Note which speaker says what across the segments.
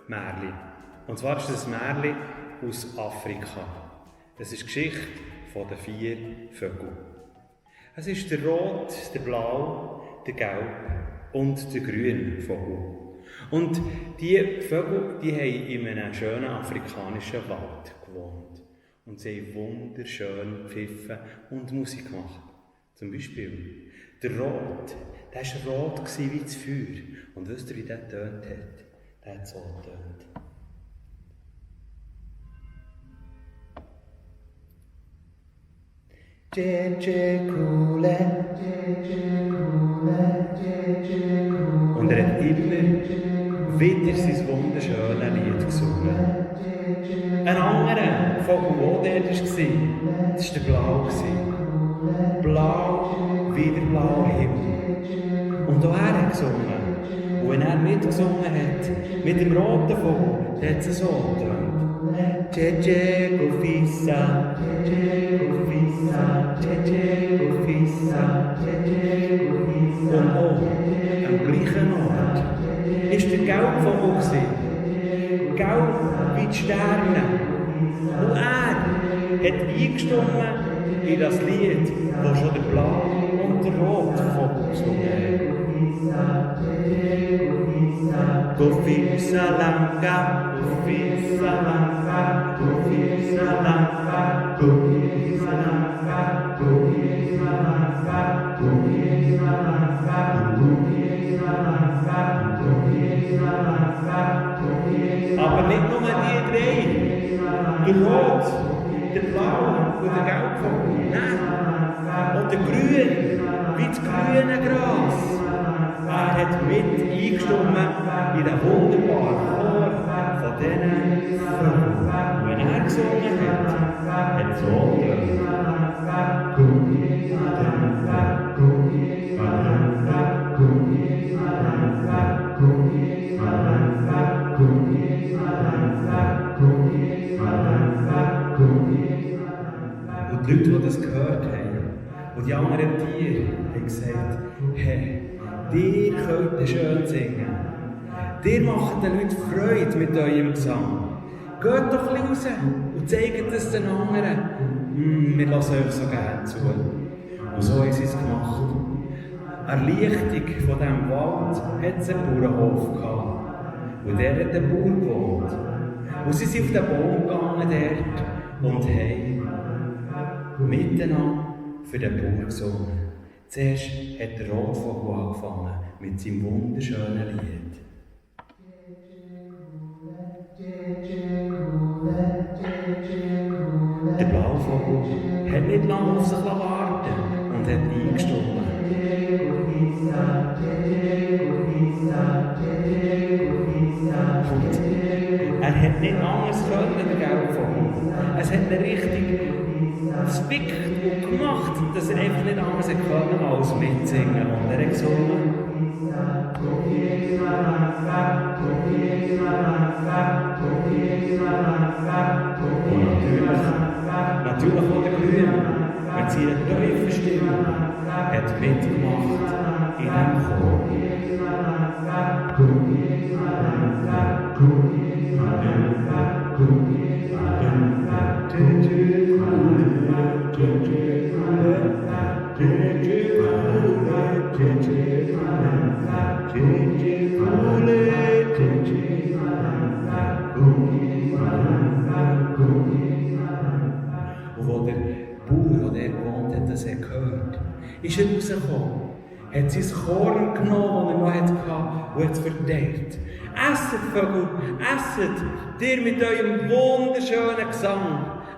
Speaker 1: Märchen. Und zwar ist es ein Märchen aus Afrika. Es ist die Geschichte der 4 Vögel. Es ist der Rot, der Blau, der Gelb und der grüne Vogel. Und diese Vögel haben in einem schönen afrikanischen Wald gewohnt. Und sie haben wunderschön gepfiffen und Musik gemacht. Zum Beispiel der Rot, der war rot wie das Feuer. Und wisst ihr, wie der getönt hat? Der hat so getönt. Und er hat immer wieder sein wunderschönes Lied gesungen. Ein anderer Vogel, der dort war, das war der Blau. Blau wie der blaue Himmel. Und auch er hat gesungen. Und wenn er mitgesungen hat, mit dem roten Vogel, dann hat es so getönt. Gofisa, Gofisa, Gofisa. Und auch am gleichen Ort war der gelbe Vogel. Gelb wie die Sterne. Und er hat eingestimmt in das Lied, das schon der blaue und der rote Vogel gesungen hat. Gofisa Langa, Gofisa Langa, Gofisa Langa, Gofisa Langa, Gofisa Langa, Gofisa Langa, Gofisa Langa, Gofisa Langa. Aber nicht nur die 3, der Rot, der Blau und der Gelbvogel, nein, und der Grün, wie das grüne Gras. Er hat mit eingestimmt in den wunderbaren Chor von diesen Vögeln. Und wenn er gesungen hat, hat es so getönt. Und die Leute, die das gehört haben, und die anderen Tiere, haben gesagt, hey, ihr könnt schön singen. Ihr macht den Leuten Freude mit eurem Gesang. Geht doch ein bisschen raus und zeigt es den anderen. Wir lassen euch so gerne zu. Und so haben sie es gemacht. Eine Erleichterung von diesem Wald hat es einen Bauernhof gehabt. Und der hat der Bauer gewohnt. Und sie sind auf den Baum gegangen dort und haben miteinander für den Bauer gesungen. Zuerst hat der Rotvogel angefangen mit seinem wunderschönen Lied. Der Blauvogel hat nicht lange auf sich warten und hat eingestimmt. Und er hat nicht anders können, der Gelbvogel. Es hat ihn richtig zwickt und gemacht, dass er einfach nicht anders können als mitsingen. Und er hat gesungen. Und natürlich auch der Grün, mit seiner tiefen Stimme, hat mitgemacht in diesem Chor. Und wo der Bauer, der gewohnt hat, das gehört, ist er rausgekommen, hat sein Korn genommen, das er noch hatte, und hat es verteilt. Esset, Vögel, esset, ihr mit eurem wunderschönen Gesang.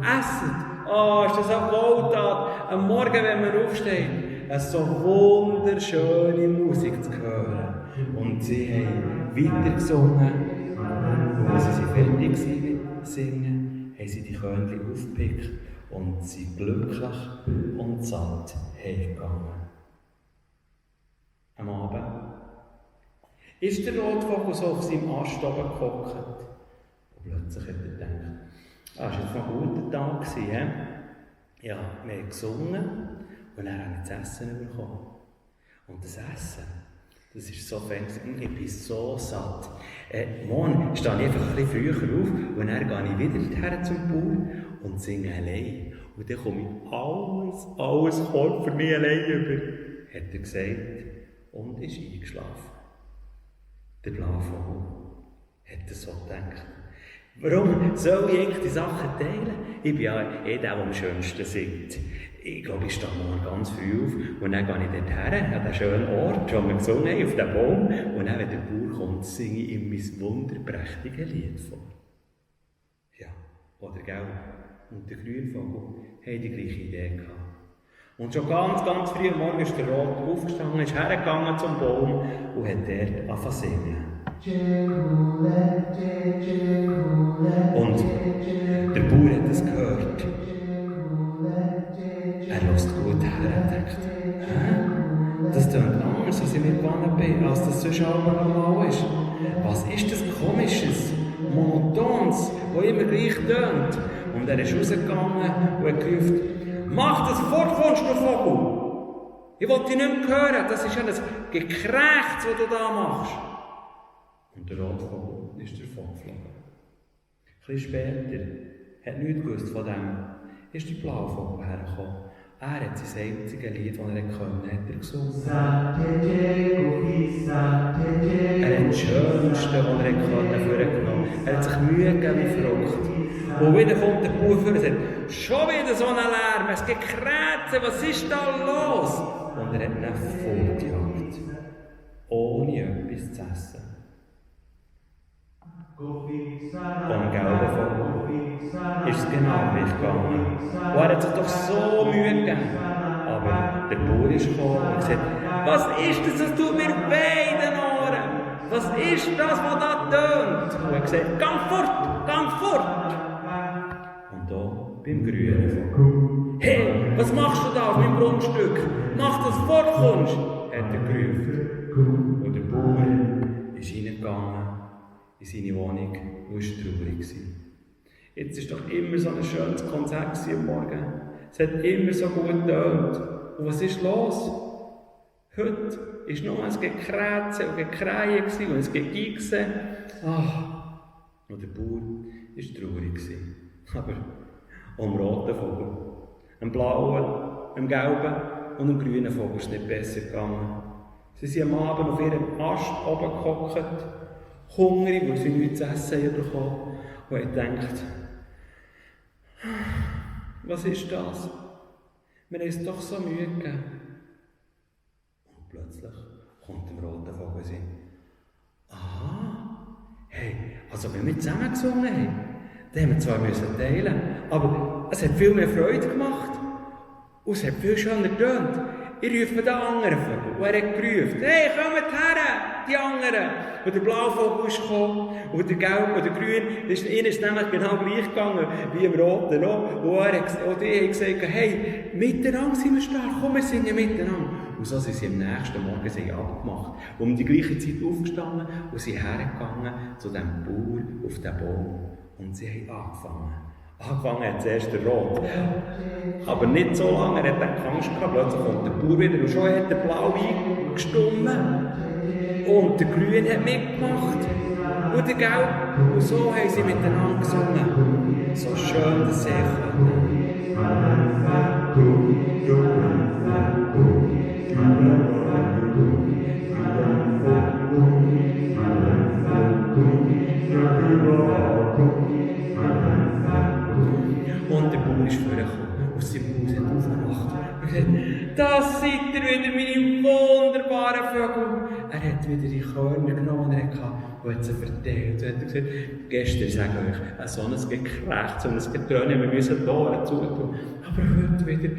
Speaker 1: Esset, ist das eine Wohltat, am Morgen, wenn man aufsteht, eine so wunderschöne Musik zu hören. Und sie haben weiter gesungen. Und als sie fertig waren mit Singen, haben sie die Körnchen aufgepickt und sind glücklich und satt heimgegangen. Am Abend ist der Rotvogel so auf seinem Ast oben gehockt. Und plötzlich hat er gedacht, es war jetzt noch ein guter Tag gewesen, ja, wir haben gesungen und dann haben wir das Essen bekommen. Und das Essen, Das war so fern, ich bin so satt. Morgen stehe ich einfach ein bisschen früher auf und dann gehe ich wieder her zum Bauer und singe allein. Und dann komme ich alles kommt für mich allein über, hat er gesagt und ist eingeschlafen. Der Blauvogel hat so gedacht. Warum soll ich eigentlich die Sachen teilen? Ich bin ja der, der am schönsten singt. Ich glaube, ich stehe morgen ganz früh auf und dann gehe ich dort her, an den schönen Ort, wo wir gesungen haben, auf den Baum. Und dann, wenn der Bauer kommt, singe ich ihm mein wunderprächtiges Lied vor. Ja, oder gell? Und der Grünvogel haben die gleiche Idee gehabt. Und schon ganz früh am Morgen ist der Rot aufgestanden, ist hergegangen zum Baum und hat dort angefangen zu singen. Und der Bauer hat es gehört. Er hört gut her und denkt, das klingt anders, als ich mir gewohnt bin, als das sonst auch normal ist. Was ist das Komisches, Monotons, das immer gleich tönt? Und er ist rausgegangen und hat gerufen, mach das fort, du Vogel! Ich will dich nicht mehr hören, das ist ja ein Gekrächz, das du da machst. Und der Rotvogel ist davon geflogen. Ein bisschen später, hat nichts gewusst von dem, ist der Blauvogel hergekommen. Er hat sein einziges Lied, das er konnte, hat er gesungen. Er hat das Schönste, was er konnte, vorgenommen. Er hat sich Mühe gegeben wie verrückt. Und wieder kommt der Bauer vor und sagt, schon wieder so ein Lärm, es geht Krätze, was ist da los? Und er hat ihn fortgejagt, ohne etwas zu essen. Vom gelben Vogel ist es genau gleich gegangen. Und er hat sich doch so Mühe gegeben. Aber der Bauer ist gekommen und gesagt, was ist das, das tut mir weh in den Ohren? Was ist das, was da tönt? Und er hat gesagt, gang fort! Und da beim grünen Vogel. Hey, was machst du da auf meinem Grundstück? Mach, dass du fortkommst, hat er gerufen. Und der Bauer ist reingegangen in seine Wohnung und war traurig. Jetzt war doch immer so ein schönes Konzert am Morgen. Es hat immer so gut getönt. Und was ist los? Heute war nur ein Gekrätze und Gekrähe und ein Gegeichse. Und der Bauer war traurig. Aber am roten Vogel, am blauen, am gelben und am grünen Vogel ist es nicht besser gegangen. Sie sind am Abend auf ihrem Ast oben gehockt, hungrig, weil sie nichts zu essen bekommen haben. Und ich dachte, was ist das? Wir haben es doch so Mühe gegeben. Und plötzlich kommt dem roten Vogel Sinn. Hey, also wenn wir zusammen gesungen haben, dann haben wir zwar teilen, aber es hat viel mehr Freude gemacht. Und es hat viel schöner getönt. Ich rufe den anderen Vogel. Und er hat gerufen, hey, kommt her, die anderen. Und der Blauvogel ist gekommen. Und der Gelbe und der Grüne, ihnen ist nämlich genau gleich gegangen wie im Roten auch. Und die haben gesagt, hey, miteinander sind wir stark, komm, wir singen miteinander. Und so sind sie am nächsten Morgen abgemacht. Um die gleiche Zeit aufgestanden und sind hergegangen zu dem Bauer auf den Baum. Und sie haben angefangen. Angefangen hat zuerst der Rot. Aber nicht so lange, er hat dann Angst gehabt. Plötzlich kommt der Bauer wieder und schon hat der Blau eingestummen. Und der Grün hat mitgemacht. Und der Gelb. Und so haben sie miteinander gesungen. So schön, dass sie und der Bauer ist vorgekommen, aus seinem Haus hat aufgemacht und gesagt, das seid ihr wieder, meine wunderbaren Vögel. Er hat wieder die Körner genommen, die er hatte, und hat sie verteilt. Und hat gesagt, gestern sage ich euch, so ein Gekrächz, so ein Getöne, wir müssen die Ohren zutun. Aber heute wieder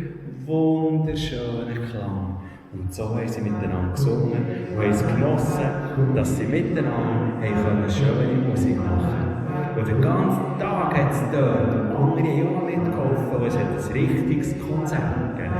Speaker 1: wunderschöner Klang. Und so haben sie miteinander gesungen und haben es genossen, dass sie miteinander schöne Musik machen können. Und den ganzen Tag hat es dort und andere haben auch mitgeholfen, und es hat ein richtiges Konzert gegeben.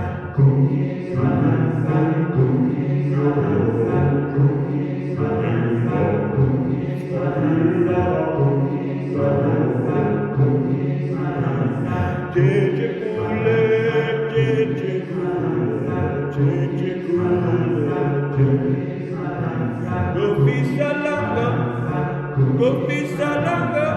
Speaker 1: Salanga.